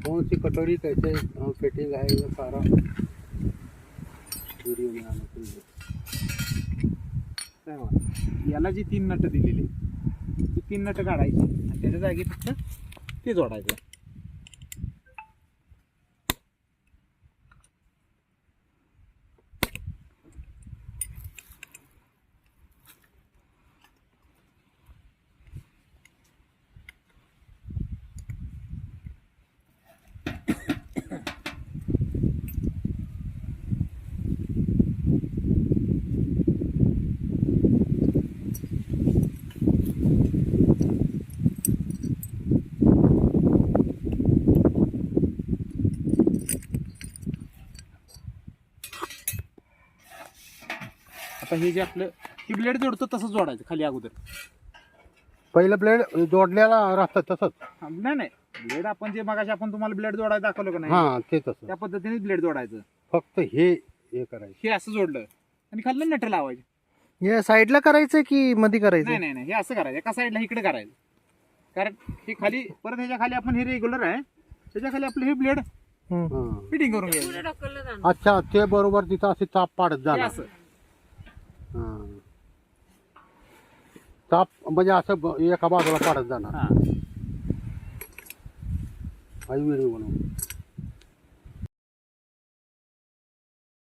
कौन C कटोरी कैसे fitting है ये सारा वीडियो में आना चाहिए। याला जी 3 नट दिलेली ती 3 नट काढायची आणि त्याच्या जागी फक्त ते जोडायचं. आता हे जे आपलं ही ब्लेड जोडतो तसंच जोडायचं खाली अगोदर. पहिलं ब्लेड जोडलेला राहतं तसंच. नाही नाही, ब्लेड आपण जे मगाशी आपण तुम्हाला ब्लेड जोडायचं दाखवलं का नाही, हा ते तसं त्या पद्धतीने ब्लेड जोडायचं. फक्त हे करायचं. हे असं जोडलं आणि खाली नट लावायचे. हे साईडला करायचं की मध्ये नाही करायचं? नाही नाही, हे असं करायचं, एका साईडला इकडे करायचं. कारण हे खाली परत ह्याच्या खाली आपण हे रेग्युलर आहे त्याच्या खाली आपलं हे ब्लेड हम्म. फिटिंग करून घ्यायचं. अच्छा ते बरोबर तिथं असे चाप पाडत हे जाणार. असं हा. चाप म्हणजे असं एका बाजूला पाडत जाणार. हा. हा व्हिडिओ बनवून